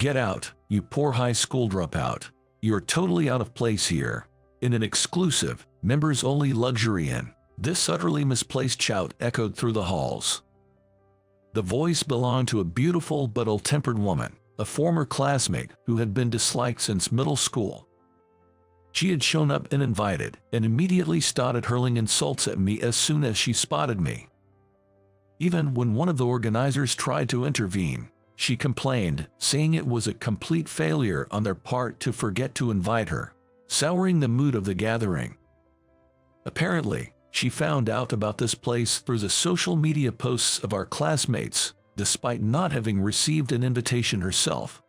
"Get out, you poor high school dropout. You're totally out of place here. In an exclusive, members-only luxury inn." This utterly misplaced shout echoed through the halls. The voice belonged to a beautiful but ill-tempered woman, a former classmate who had been disliked since middle school. She had shown up uninvited and immediately started hurling insults at me as soon as she spotted me. Even when one of the organizers tried to intervene, she complained, saying it was a complete failure on their part to forget to invite her, souring the mood of the gathering. Apparently, she found out about this place through the social media posts of our classmates, despite not having received an invitation herself.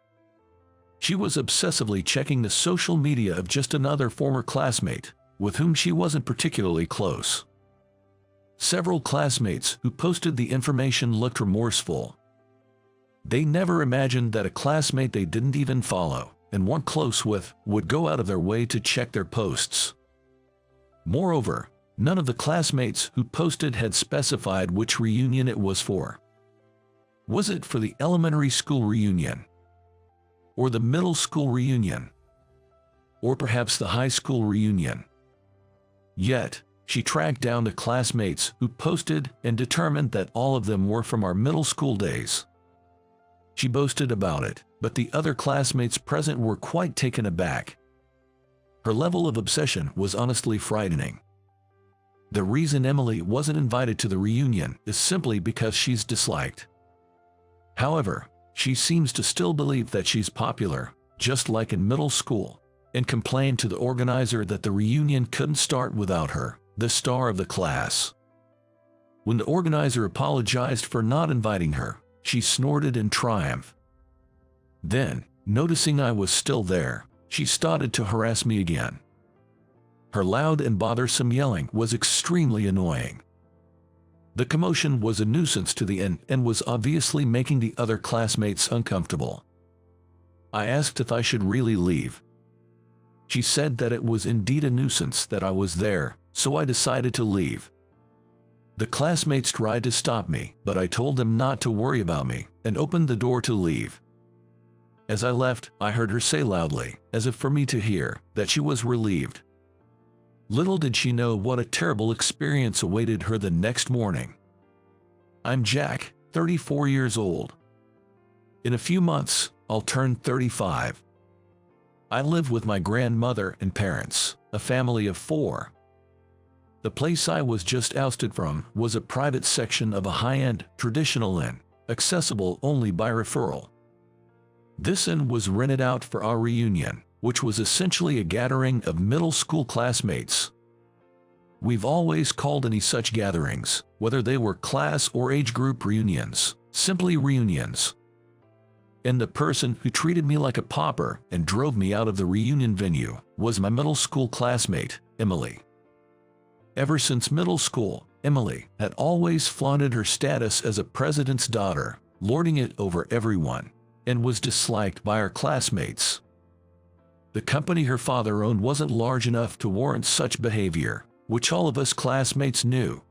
She was obsessively checking the social media of just another former classmate, with whom she wasn't particularly close. Several classmates who posted the information looked remorseful. They never imagined that a classmate they didn't even follow and weren't close with would go out of their way to check their posts. Moreover, none of the classmates who posted had specified which reunion it was for. Was it for the elementary school reunion? Or the middle school reunion? Or perhaps the high school reunion? Yet, she tracked down the classmates who posted and determined that all of them were from our middle school days. She boasted about it, but the other classmates present were quite taken aback. Her level of obsession was honestly frightening. The reason Emily wasn't invited to the reunion is simply because she's disliked. However, she seems to still believe that she's popular, just like in middle school, and complained to the organizer that the reunion couldn't start without her, the star of the class. When the organizer apologized for not inviting her, she snorted in triumph. Then, noticing I was still there, she started to harass me again. Her loud and bothersome yelling was extremely annoying. The commotion was a nuisance to the inn and was obviously making the other classmates uncomfortable. I asked if I should really leave. She said that it was indeed a nuisance that I was there, so I decided to leave. The classmates tried to stop me, but I told them not to worry about me and opened the door to leave. As I left, I heard her say loudly, as if for me to hear, that she was relieved. Little did she know what a terrible experience awaited her the next morning. I'm Jack, 34 years old. In a few months, I'll turn 35. I live with my grandmother and parents, a family of 4. The place I was just ousted from was a private section of a high-end, traditional inn, accessible only by referral. This inn was rented out for our reunion, which was essentially a gathering of middle school classmates. We've always called any such gatherings, whether they were class or age group reunions, simply reunions. And the person who treated me like a pauper and drove me out of the reunion venue was my middle school classmate, Emily. Ever since middle school, Emily had always flaunted her status as a president's daughter, lording it over everyone, and was disliked by her classmates. The company her father owned wasn't large enough to warrant such behavior, which all of us classmates knew.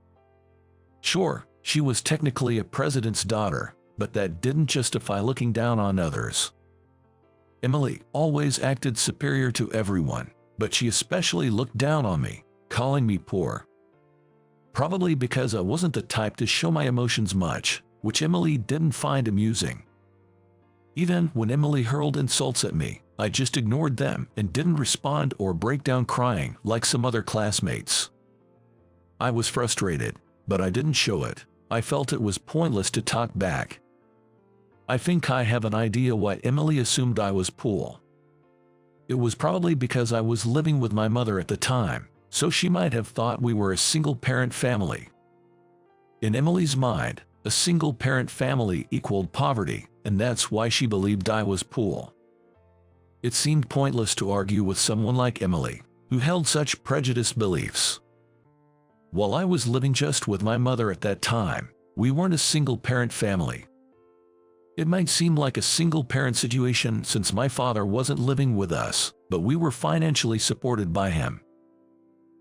Sure, she was technically a president's daughter, but that didn't justify looking down on others. Emily always acted superior to everyone, but she especially looked down on me, calling me poor. Probably because I wasn't the type to show my emotions much, which Emily didn't find amusing. Even when Emily hurled insults at me, I just ignored them and didn't respond or break down crying like some other classmates. I was frustrated, but I didn't show it. I felt it was pointless to talk back. I think I have an idea why Emily assumed I was poor. It was probably because I was living with my mother at the time, so she might have thought we were a single-parent family. In Emily's mind, a single-parent family equaled poverty, and that's why she believed I was poor. It seemed pointless to argue with someone like Emily, who held such prejudiced beliefs. While I was living just with my mother at that time, we weren't a single-parent family. It might seem like a single-parent situation since my father wasn't living with us, but we were financially supported by him.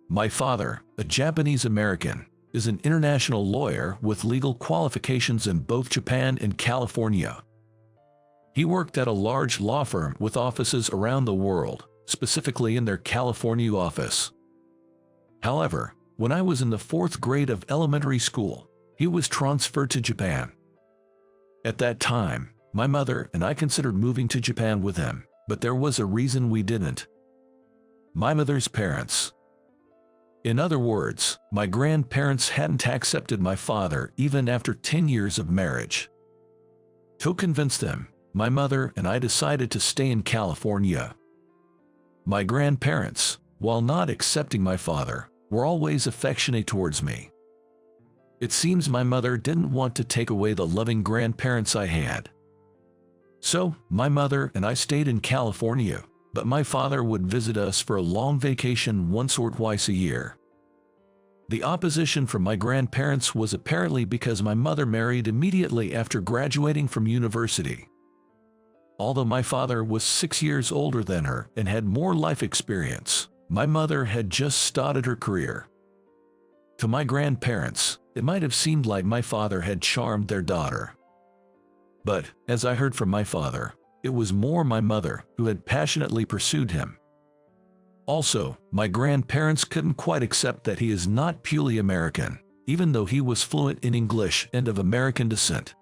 My father, a Japanese American, is an international lawyer with legal qualifications in both Japan and California. He worked at a large law firm with offices around the world, specifically in their California office. However, when I was in the 4th grade of elementary school, he was transferred to Japan. At that time, my mother and I considered moving to Japan with him, but there was a reason we didn't. My mother's parents. In other words, my grandparents hadn't accepted my father even after 10 years of marriage. To convince them, my mother and I decided to stay in California. My grandparents, while not accepting my father, were always affectionate towards me. It seems my mother didn't want to take away the loving grandparents I had. So, my mother and I stayed in California, but my father would visit us for a long vacation once or twice a year. The opposition from my grandparents was apparently because my mother married immediately after graduating from university. Although my father was 6 years older than her and had more life experience, my mother had just started her career. To my grandparents, it might have seemed like my father had charmed their daughter. But, as I heard from my father, it was more my mother who had passionately pursued him. Also, my grandparents couldn't quite accept that he is not purely American, even though he was fluent in English and of American descent.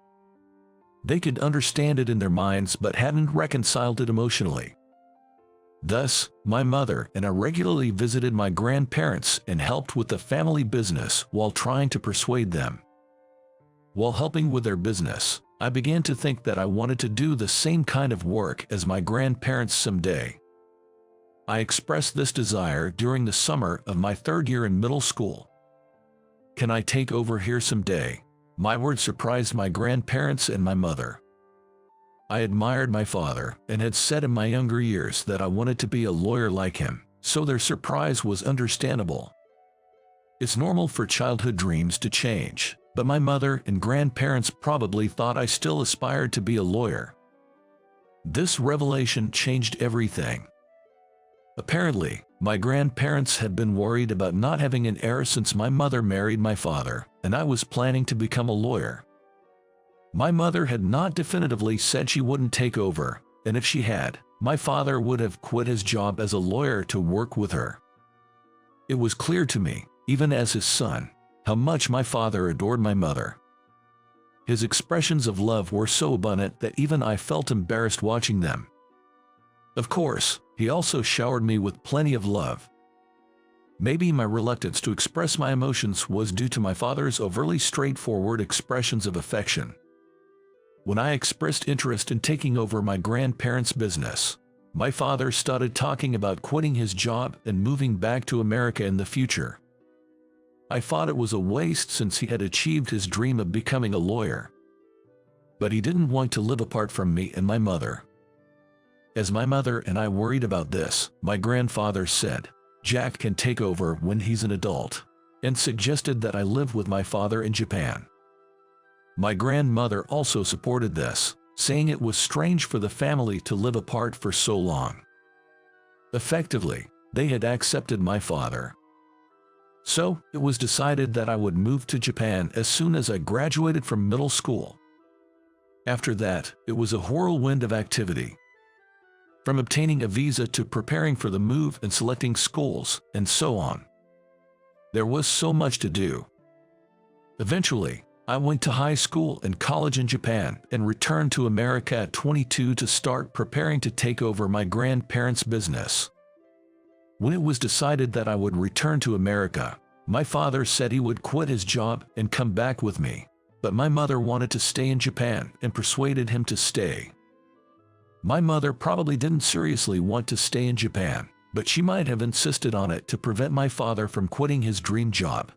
They could understand it in their minds but hadn't reconciled it emotionally. Thus, my mother and I regularly visited my grandparents and helped with the family business while trying to persuade them. While helping with their business, I began to think that I wanted to do the same kind of work as my grandparents someday. I expressed this desire during the summer of my 3rd year in middle school. "Can I take over here someday?" My words surprised my grandparents and my mother. I admired my father and had said in my younger years that I wanted to be a lawyer like him, so their surprise was understandable. It's normal for childhood dreams to change, but my mother and grandparents probably thought I still aspired to be a lawyer. This revelation changed everything. Apparently, my grandparents had been worried about not having an heir since my mother married my father, and I was planning to become a lawyer. My mother had not definitively said she wouldn't take over, and if she had, my father would have quit his job as a lawyer to work with her. It was clear to me, even as his son, how much my father adored my mother. His expressions of love were so abundant that even I felt embarrassed watching them. Of course, he also showered me with plenty of love. Maybe my reluctance to express my emotions was due to my father's overly straightforward expressions of affection. When I expressed interest in taking over my grandparents' business, my father started talking about quitting his job and moving back to America in the future. I thought it was a waste since he had achieved his dream of becoming a lawyer. But he didn't want to live apart from me and my mother. As my mother and I worried about this, my grandfather said, "Jack can take over when he's an adult," and suggested that I live with my father in Japan. My grandmother also supported this, saying it was strange for the family to live apart for so long. Effectively, they had accepted my father. So, it was decided that I would move to Japan as soon as I graduated from middle school. After that, it was a whirlwind of activity. From obtaining a visa to preparing for the move and selecting schools, and so on. There was so much to do. Eventually, I went to high school and college in Japan and returned to America at 22 to start preparing to take over my grandparents' business. When it was decided that I would return to America, my father said he would quit his job and come back with me, but my mother wanted to stay in Japan and persuaded him to stay. My mother probably didn't seriously want to stay in Japan, but she might have insisted on it to prevent my father from quitting his dream job.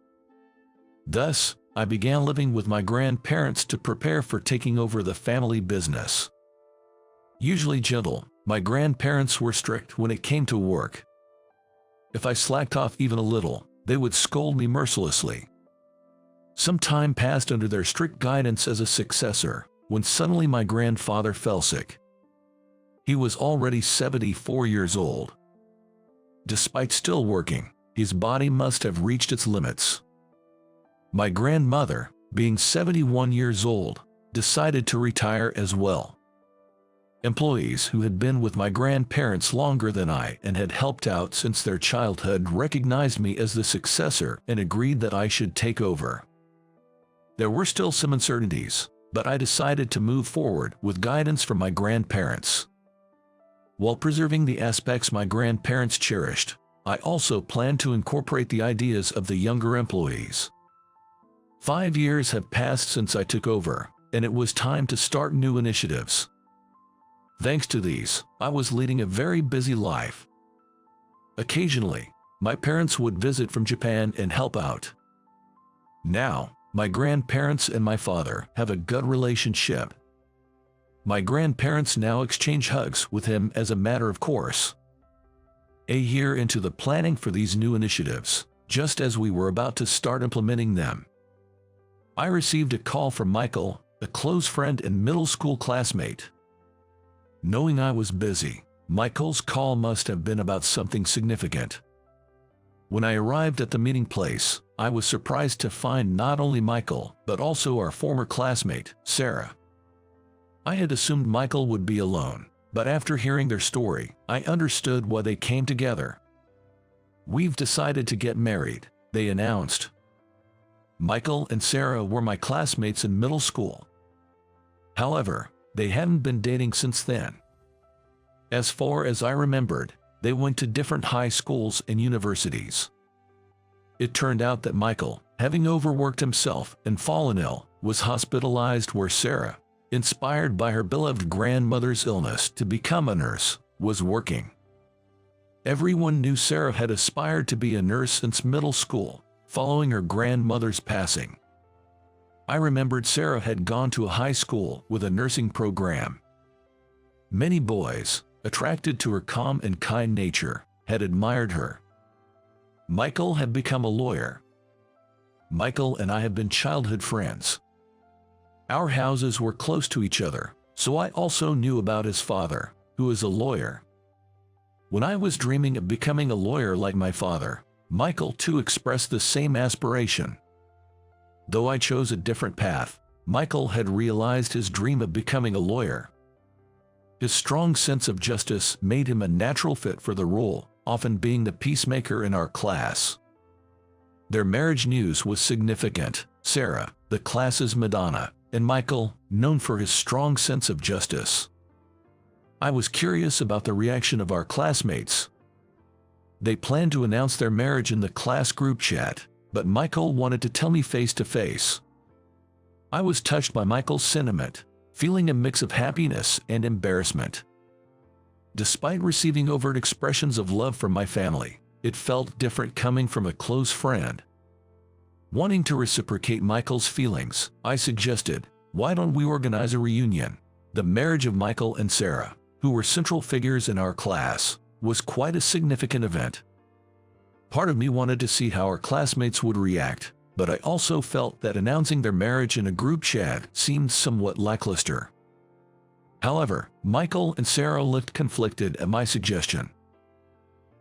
Thus, I began living with my grandparents to prepare for taking over the family business. Usually gentle, my grandparents were strict when it came to work. If I slacked off even a little, they would scold me mercilessly. Some time passed under their strict guidance as a successor, when suddenly my grandfather fell sick. He was already 74 years old. Despite still working, his body must have reached its limits. My grandmother, being 71 years old, decided to retire as well. Employees who had been with my grandparents longer than I and had helped out since their childhood recognized me as the successor and agreed that I should take over. There were still some uncertainties, but I decided to move forward with guidance from my grandparents. While preserving the aspects my grandparents cherished, I also planned to incorporate the ideas of the younger employees. 5 years have passed since I took over, and it was time to start new initiatives. Thanks to these, I was leading a very busy life. Occasionally, my parents would visit from Japan and help out. Now, my grandparents and my father have a good relationship. My grandparents now exchange hugs with him as a matter of course. A year into the planning for these new initiatives, just as we were about to start implementing them, I received a call from Michael, a close friend and middle school classmate. Knowing I was busy, Michael's call must have been about something significant. When I arrived at the meeting place, I was surprised to find not only Michael, but also our former classmate, Sarah. I had assumed Michael would be alone, but after hearing their story, I understood why they came together. "We've decided to get married," they announced. Michael and Sarah were my classmates in middle school. However, they hadn't been dating since then. As far as I remembered, they went to different high schools and universities. It turned out that Michael, having overworked himself and fallen ill, was hospitalized, where Sarah, inspired by her beloved grandmother's illness to become a nurse, was working. Everyone knew Sarah had aspired to be a nurse since middle school, following her grandmother's passing. I remembered Sarah had gone to a high school with a nursing program. Many boys, attracted to her calm and kind nature, had admired her. Michael had become a lawyer. Michael and I have been childhood friends. Our houses were close to each other, so I also knew about his father, who is a lawyer. When I was dreaming of becoming a lawyer like my father, Michael too expressed the same aspiration. Though I chose a different path, Michael had realized his dream of becoming a lawyer. His strong sense of justice made him a natural fit for the role, often being the peacemaker in our class. Their marriage news was significant. Sarah, the class's Madonna, and Michael, known for his strong sense of justice. I was curious about the reaction of our classmates. They planned to announce their marriage in the class group chat, but Michael wanted to tell me face to face. I was touched by Michael's sentiment, feeling a mix of happiness and embarrassment. Despite receiving overt expressions of love from my family, it felt different coming from a close friend. Wanting to reciprocate Michael's feelings, I suggested, "Why don't we organize a reunion?" The marriage of Michael and Sarah, who were central figures in our class, was quite a significant event. Part of me wanted to see how our classmates would react, but I also felt that announcing their marriage in a group chat seemed somewhat lackluster. However, Michael and Sarah looked conflicted at my suggestion.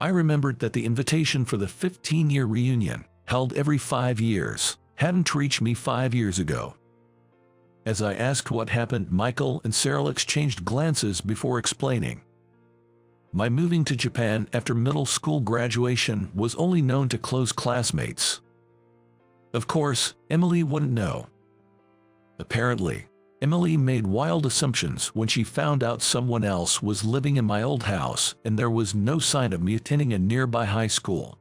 I remembered that the invitation for the 15-year reunion, held every 5 years, hadn't reached me 5 years ago. As I asked what happened, Michael and Sarah exchanged glances before explaining. My moving to Japan after middle school graduation was only known to close classmates. Of course, Emily wouldn't know. Apparently, Emily made wild assumptions when she found out someone else was living in my old house and there was no sign of me attending a nearby high school.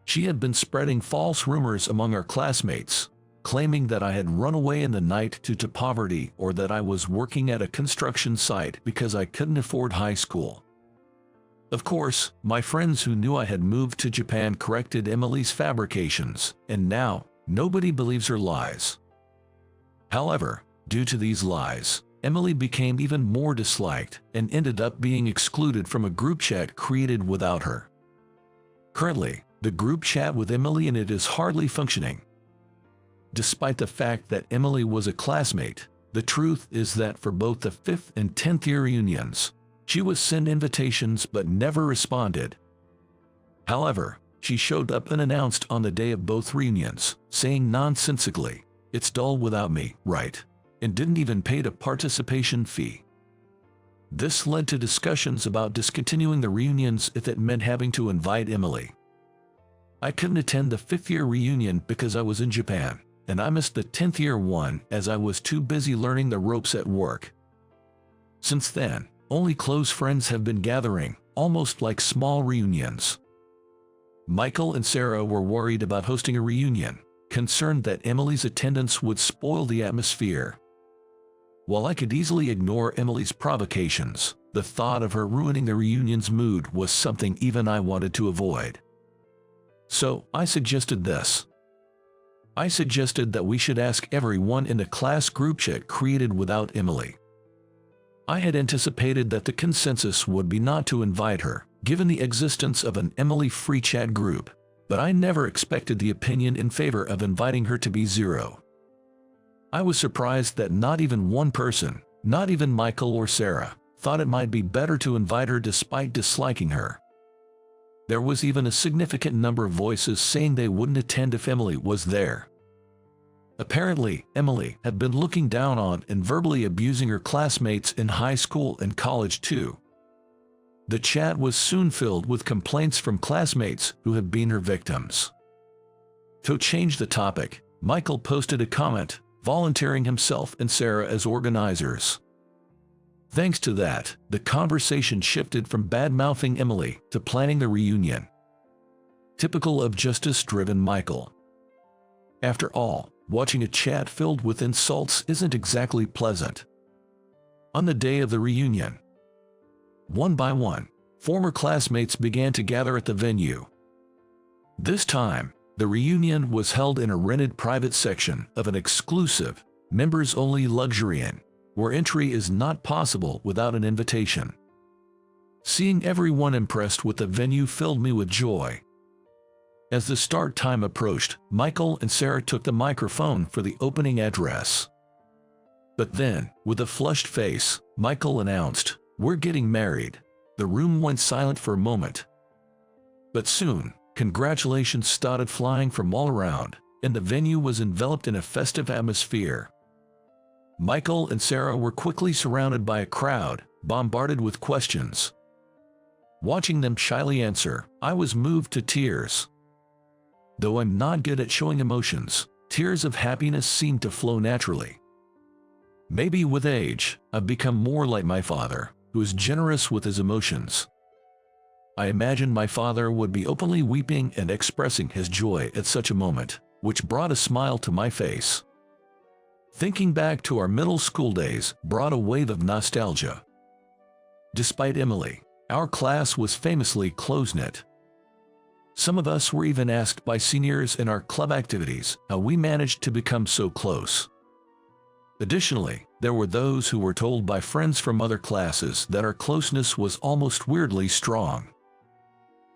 She had been spreading false rumors among our classmates, claiming that I had run away in the night due to poverty or that I was working at a construction site because I couldn't afford high school. Of course, my friends who knew I had moved to Japan corrected Emily's fabrications, and now, nobody believes her lies. However, due to these lies, Emily became even more disliked and ended up being excluded from a group chat created without her. Currently, the group chat with Emily in it is hardly functioning. Despite the fact that Emily was a classmate, the truth is that for both the 5th and 10th year reunions, she was sent invitations but never responded. However, she showed up unannounced on the day of both reunions, saying nonsensically, "It's dull without me, right?" and didn't even pay a participation fee. This led to discussions about discontinuing the reunions if it meant having to invite Emily. I couldn't attend the 5th-year reunion because I was in Japan, and I missed the 10th-year one as I was too busy learning the ropes at work. Since then, only close friends have been gathering, almost like small reunions. Michael and Sarah were worried about hosting a reunion, concerned that Emily's attendance would spoil the atmosphere. While I could easily ignore Emily's provocations, the thought of her ruining the reunion's mood was something even I wanted to avoid. So, I suggested this. I suggested that we should ask everyone in the class group chat created without Emily. I had anticipated that the consensus would be not to invite her, given the existence of an Emily-free chat group, but I never expected the opinion in favor of inviting her to be zero. I was surprised that not even one person, not even Michael or Sarah, thought it might be better to invite her despite disliking her. There was even a significant number of voices saying they wouldn't attend if Emily was there. Apparently, Emily had been looking down on and verbally abusing her classmates in high school and college too. The chat was soon filled with complaints from classmates who had been her victims. To change the topic, Michael posted a comment, volunteering himself and Sarah as organizers. Thanks to that, the conversation shifted from bad-mouthing Emily to planning the reunion. Typical of justice-driven Michael. After all, watching a chat filled with insults isn't exactly pleasant. On the day of the reunion, one by one, former classmates began to gather at the venue. This time, the reunion was held in a rented private section of an exclusive, members-only luxury inn, where entry is not possible without an invitation. Seeing everyone impressed with the venue filled me with joy. As the start time approached, Michael and Sarah took the microphone for the opening address. But then, with a flushed face, Michael announced, "We're getting married." The room went silent for a moment. But soon, congratulations started flying from all around, and the venue was enveloped in a festive atmosphere. Michael and Sarah were quickly surrounded by a crowd, bombarded with questions. Watching them shyly answer, I was moved to tears. Though I'm not good at showing emotions, tears of happiness seem to flow naturally. Maybe with age, I've become more like my father, who is generous with his emotions. I imagined my father would be openly weeping and expressing his joy at such a moment, which brought a smile to my face. Thinking back to our middle school days brought a wave of nostalgia. Despite Emily, our class was famously close-knit. Some of us were even asked by seniors in our club activities how we managed to become so close. Additionally, there were those who were told by friends from other classes that our closeness was almost weirdly strong.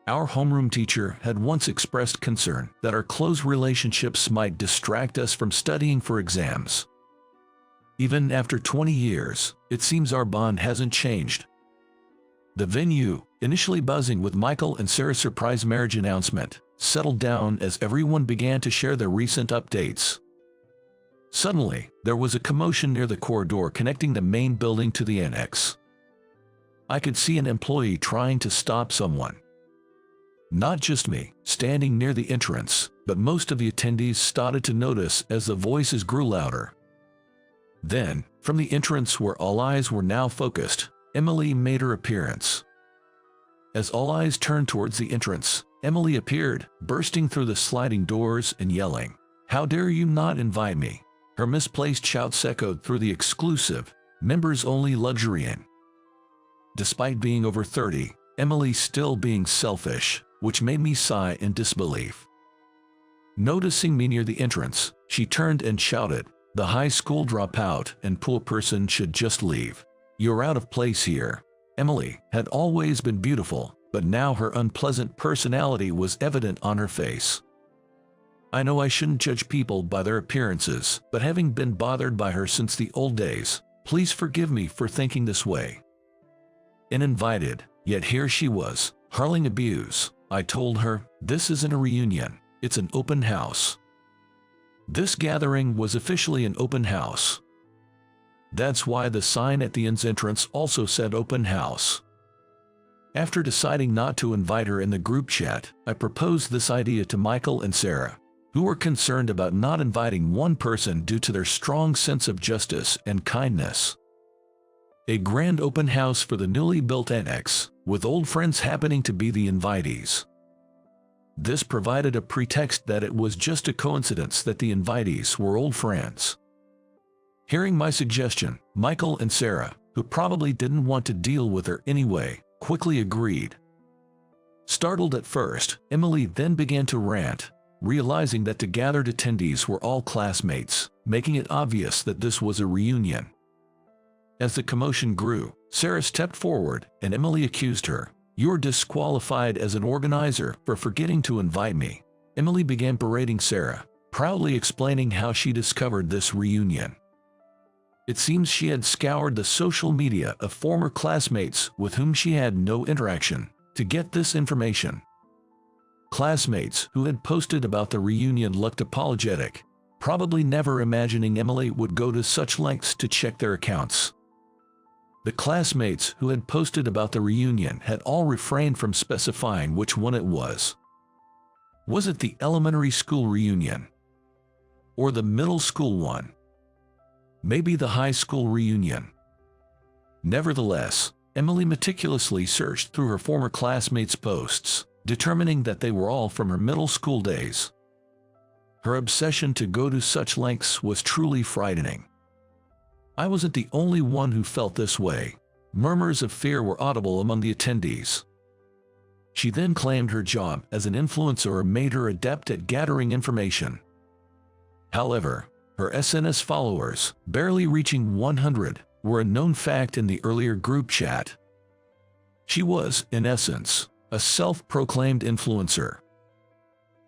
Our homeroom teacher had once expressed concern that our close relationships might distract us from studying for exams. Even after 20 years, it seems our bond hasn't changed. The venue, initially buzzing with Michael and Sarah's surprise marriage announcement, settled down as everyone began to share their recent updates. Suddenly, there was a commotion near the corridor connecting the main building to the annex. I could see an employee trying to stop someone. Not just me, standing near the entrance, but most of the attendees started to notice as the voices grew louder. Then, from the entrance where all eyes were now focused, Emily made her appearance. As all eyes turned towards the entrance, Emily appeared, bursting through the sliding doors and yelling, "How dare you not invite me?" Her misplaced shouts echoed through the exclusive, members-only luxury inn. Despite being over 30, Emily still being selfish, which made me sigh in disbelief. Noticing me near the entrance, she turned and shouted, "The high school dropout and poor person should just leave. You're out of place here." Emily had always been beautiful, but now her unpleasant personality was evident on her face. I know I shouldn't judge people by their appearances, but having been bothered by her since the old days, please forgive me for thinking this way. Uninvited, yet here she was, hurling abuse. I told her, "This isn't a reunion, it's an open house." This gathering was officially an open house. That's why the sign at the inn's entrance also said open house. After deciding not to invite her in the group chat, I proposed this idea to Michael and Sarah, who were concerned about not inviting one person due to their strong sense of justice and kindness. A grand open house for the newly built annex, with old friends happening to be the invitees. This provided a pretext that it was just a coincidence that the invitees were old friends. Hearing my suggestion, Michael and Sarah, who probably didn't want to deal with her anyway, quickly agreed. Startled at first, Emily then began to rant, realizing that the gathered attendees were all classmates, making it obvious that this was a reunion. As the commotion grew, Sarah stepped forward and Emily accused her. "You're disqualified as an organizer for forgetting to invite me." Emily began berating Sarah, proudly explaining how she discovered this reunion. It seems she had scoured the social media of former classmates with whom she had no interaction to get this information. Classmates who had posted about the reunion looked apologetic, probably never imagining Emily would go to such lengths to check their accounts. The classmates who had posted about the reunion had all refrained from specifying which one it was. Was it the elementary school reunion? Or the middle school one? Maybe the high school reunion? Nevertheless, Emily meticulously searched through her former classmates' posts, determining that they were all from her middle school days. Her obsession to go to such lengths was truly frightening. I wasn't the only one who felt this way. Murmurs of fear were audible among the attendees. She then claimed her job as an influencer made her adept at gathering information. However, her SNS followers, barely reaching 100, were a known fact in the earlier group chat. She was, in essence, a self-proclaimed influencer.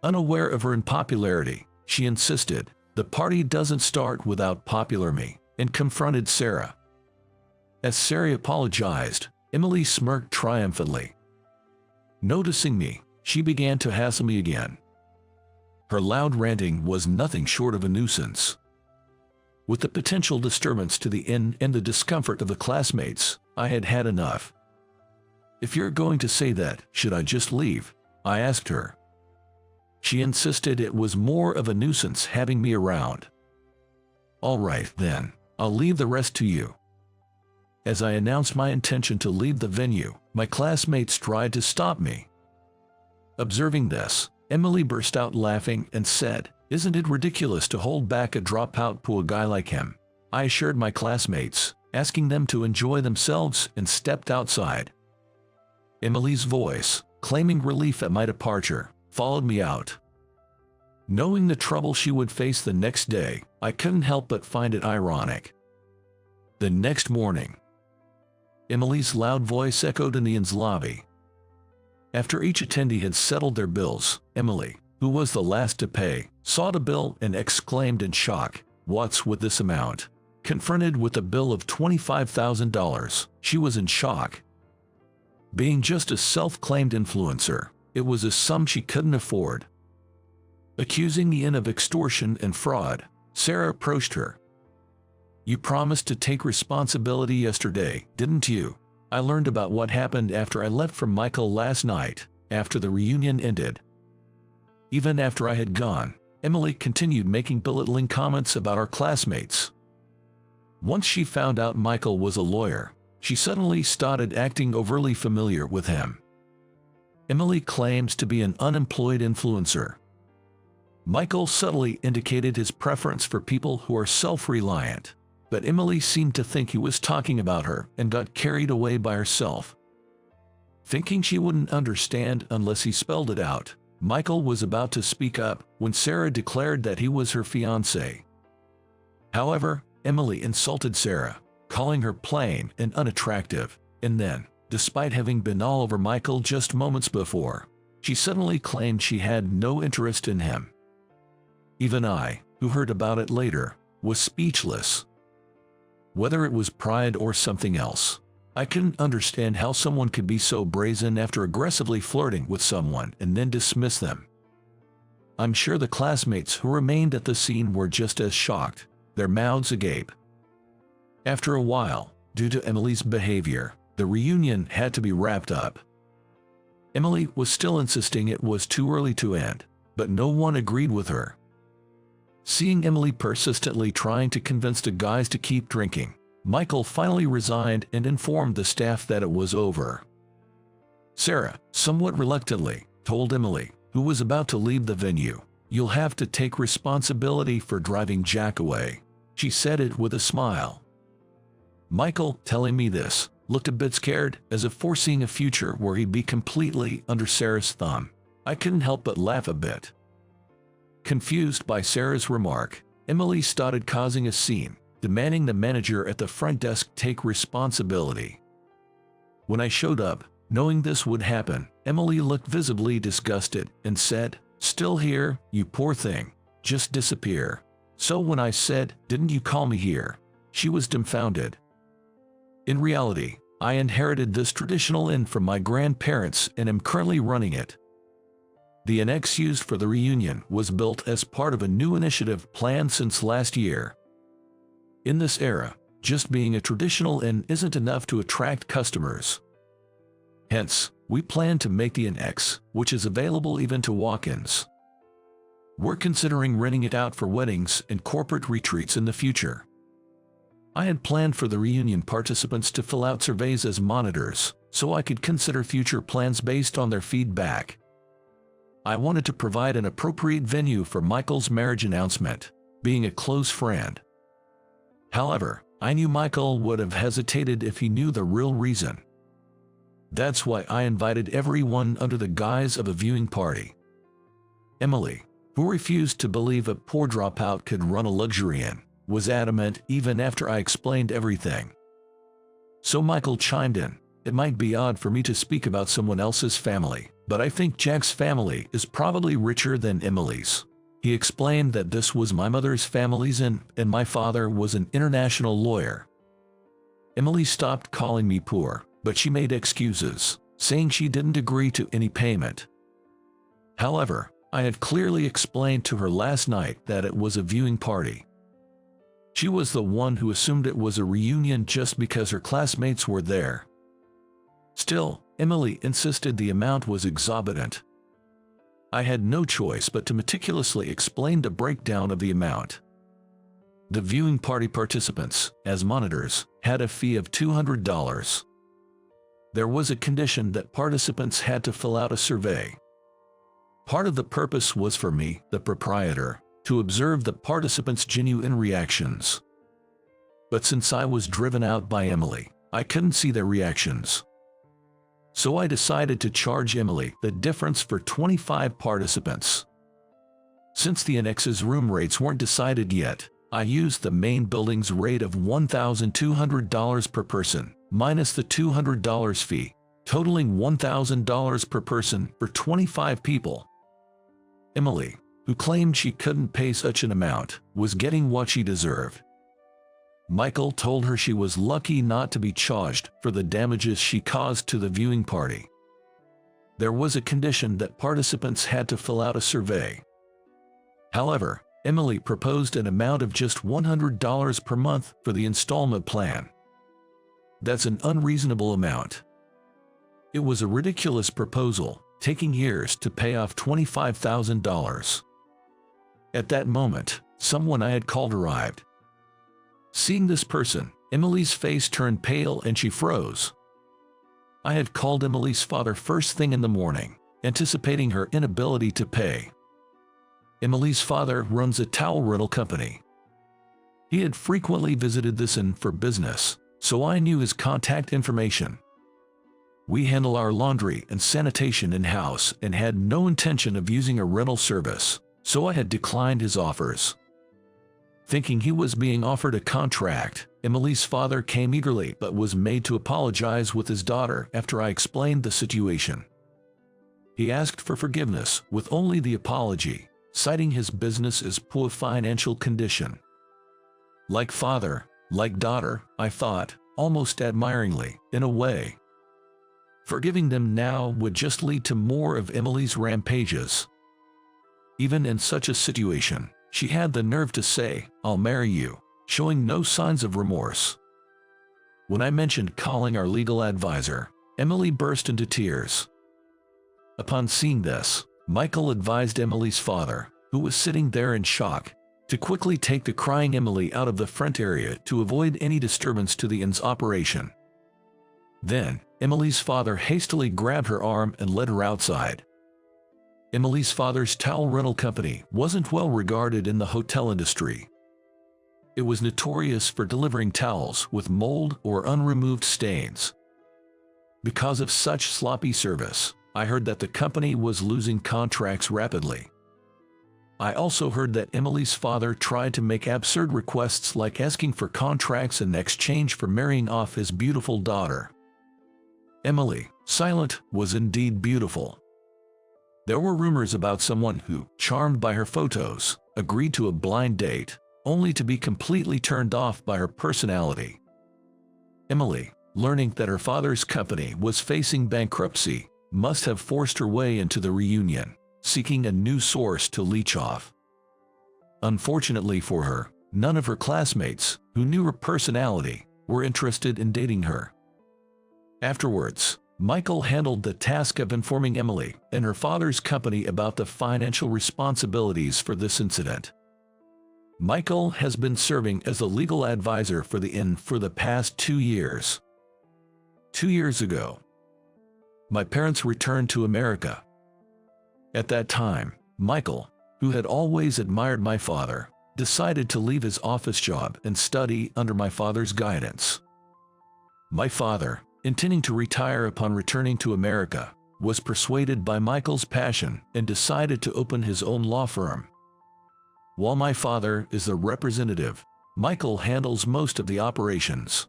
Unaware of her unpopularity, she insisted, "The party doesn't start without popular me," and confronted Sarah. As Sarah apologized, Emily smirked triumphantly. Noticing me, she began to hassle me again. Her loud ranting was nothing short of a nuisance. With the potential disturbance to the inn and the discomfort of the classmates, I had had enough. "If you're going to say that, should I just leave?" I asked her. She insisted it was more of a nuisance having me around. "All right then, I'll leave the rest to you." As I announced my intention to leave the venue, my classmates tried to stop me. Observing this, Emily burst out laughing and said, "Isn't it ridiculous to hold back a dropout to a guy like him?" I assured my classmates, asking them to enjoy themselves, and stepped outside. Emily's voice, claiming relief at my departure, followed me out. Knowing the trouble she would face the next day, I couldn't help but find it ironic. The next morning, Emily's loud voice echoed in the inn's lobby. After each attendee had settled their bills, Emily, who was the last to pay, saw the bill and exclaimed in shock, "What's with this amount?" Confronted with a bill of $25,000, she was in shock. Being just a self-claimed influencer, it was a sum she couldn't afford. Accusing the inn of extortion and fraud, Sarah approached her. "You promised to take responsibility yesterday, didn't you? I learned about what happened after I left from Michael last night, after the reunion ended." Even after I had gone, Emily continued making belittling comments about our classmates. Once she found out Michael was a lawyer, she suddenly started acting overly familiar with him. Emily claims to be an unemployed influencer. Michael subtly indicated his preference for people who are self-reliant, but Emily seemed to think he was talking about her and got carried away by herself. Thinking she wouldn't understand unless he spelled it out, Michael was about to speak up when Sarah declared that he was her fiancé. However, Emily insulted Sarah, calling her plain and unattractive, and then, despite having been all over Michael just moments before, she suddenly claimed she had no interest in him. Even I, who heard about it later, was speechless. Whether it was pride or something else, I couldn't understand how someone could be so brazen after aggressively flirting with someone and then dismiss them. I'm sure the classmates who remained at the scene were just as shocked, their mouths agape. After a while, due to Emily's behavior, the reunion had to be wrapped up. Emily was still insisting it was too early to end, but no one agreed with her. Seeing Emily persistently trying to convince the guys to keep drinking, Michael finally resigned and informed the staff that it was over. Sarah, somewhat reluctantly, told Emily, who was about to leave the venue, "You'll have to take responsibility for driving Jack away." She said it with a smile. Michael, telling me this, looked a bit scared, as if foreseeing a future where he'd be completely under Sarah's thumb. I couldn't help but laugh a bit. Confused by Sarah's remark, Emily started causing a scene, demanding the manager at the front desk take responsibility. When I showed up, knowing this would happen, Emily looked visibly disgusted and said, "Still here, you poor thing. Just disappear." So when I said, "Didn't you call me here?" she was dumbfounded. In reality, I inherited this traditional inn from my grandparents and am currently running it. The annex used for the reunion was built as part of a new initiative planned since last year. In this era, just being a traditional inn isn't enough to attract customers. Hence, we plan to make the annex, which is available even to walk-ins. We're considering renting it out for weddings and corporate retreats in the future. I had planned for the reunion participants to fill out surveys as monitors, so I could consider future plans based on their feedback. I wanted to provide an appropriate venue for Michael's marriage announcement, being a close friend. However, I knew Michael would have hesitated if he knew the real reason. That's why I invited everyone under the guise of a viewing party. Emily, who refused to believe a poor dropout could run a luxury inn, was adamant even after I explained everything. So Michael chimed in, "It might be odd for me to speak about someone else's family, but I think Jack's family is probably richer than Emily's." He explained that this was my mother's family's inn, and my father was an international lawyer. Emily stopped calling me poor, but she made excuses, saying she didn't agree to any payment. However, I had clearly explained to her last night that it was a viewing party. She was the one who assumed it was a reunion just because her classmates were there. Still, Emily insisted the amount was exorbitant. I had no choice but to meticulously explain the breakdown of the amount. The viewing party participants, as monitors, had a fee of $200. There was a condition that participants had to fill out a survey. Part of the purpose was for me, the proprietor, to observe the participants' genuine reactions. But since I was driven out by Emily, I couldn't see their reactions. So I decided to charge Emily the difference for 25 participants. Since the annex's room rates weren't decided yet, I used the main building's rate of $1,200 per person, minus the $200 fee, totaling $1,000 per person for 25 people. Emily, who claimed she couldn't pay such an amount, was getting what she deserved. Michael told her she was lucky not to be charged for the damages she caused to the viewing party. There was a condition that participants had to fill out a survey. However, Emily proposed an amount of just $100 per month for the installment plan. That's an unreasonable amount. It was a ridiculous proposal, taking years to pay off $25,000. At that moment, someone I had called arrived. Seeing this person, Emily's face turned pale and she froze. I had called Emily's father first thing in the morning, anticipating her inability to pay. Emily's father runs a towel rental company. He had frequently visited this inn for business, so I knew his contact information. We handle our laundry and sanitation in-house and had no intention of using a rental service, so I had declined his offers. Thinking he was being offered a contract, Emily's father came eagerly but was made to apologize with his daughter after I explained the situation. He asked for forgiveness with only the apology, citing his business's poor financial condition. Like father, like daughter, I thought, almost admiringly, in a way. Forgiving them now would just lead to more of Emily's rampages. Even in such a situation, she had the nerve to say, "I'll marry you," showing no signs of remorse. When I mentioned calling our legal advisor, Emily burst into tears. Upon seeing this, Michael advised Emily's father, who was sitting there in shock, to quickly take the crying Emily out of the front area to avoid any disturbance to the inn's operation. Then, Emily's father hastily grabbed her arm and led her outside. Emily's father's towel rental company wasn't well regarded in the hotel industry. It was notorious for delivering towels with mold or unremoved stains. Because of such sloppy service, I heard that the company was losing contracts rapidly. I also heard that Emily's father tried to make absurd requests like asking for contracts in exchange for marrying off his beautiful daughter. Emily, silent, was indeed beautiful. There were rumors about someone who, charmed by her photos, agreed to a blind date, only to be completely turned off by her personality. Emily, learning that her father's company was facing bankruptcy, must have forced her way into the reunion, seeking a new source to leech off. Unfortunately for her, none of her classmates, who knew her personality, were interested in dating her. Afterwards, Michael handled the task of informing Emily and her father's company about the financial responsibilities for this incident. Michael has been serving as the legal advisor for the inn for the past 2 years. 2 years ago, my parents returned to America. At that time, Michael, who had always admired my father, decided to leave his office job and study under my father's guidance. My father, intending to retire upon returning to America, was persuaded by Michael's passion and decided to open his own law firm. While my father is the representative, Michael handles most of the operations.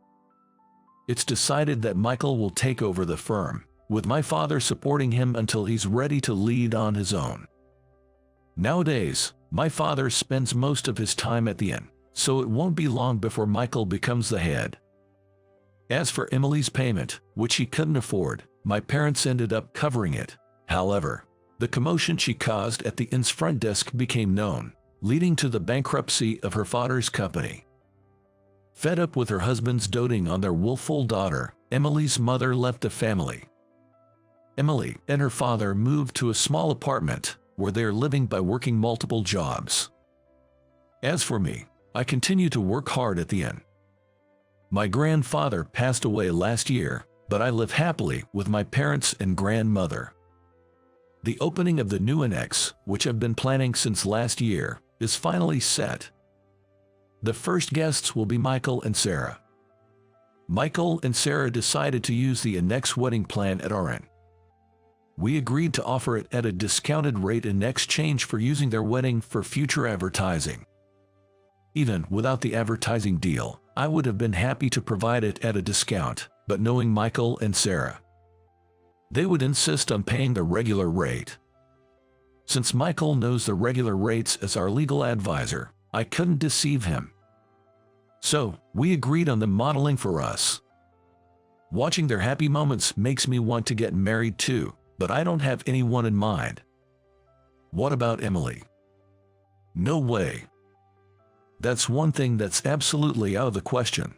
It's decided that Michael will take over the firm, with my father supporting him until he's ready to lead on his own. Nowadays, my father spends most of his time at the inn, so it won't be long before Michael becomes the head. As for Emily's payment, which she couldn't afford, my parents ended up covering it. However, the commotion she caused at the inn's front desk became known, leading to the bankruptcy of her father's company. Fed up with her husband's doting on their willful daughter, Emily's mother left the family. Emily and her father moved to a small apartment where they are living by working multiple jobs. As for me, I continue to work hard at the inn. My grandfather passed away last year, but I live happily with my parents and grandmother. The opening of the new annex, which I've been planning since last year, is finally set. The first guests will be Michael and Sarah. Michael and Sarah decided to use the annex wedding plan at our inn. We agreed to offer it at a discounted rate in exchange for using their wedding for future advertising. Even without the advertising deal, I would have been happy to provide it at a discount, but knowing Michael and Sarah, they would insist on paying the regular rate. Since Michael knows the regular rates as our legal advisor, I couldn't deceive him. So, we agreed on them modeling for us. Watching their happy moments makes me want to get married too, but I don't have anyone in mind. What about Emily? No way. That's one thing that's absolutely out of the question.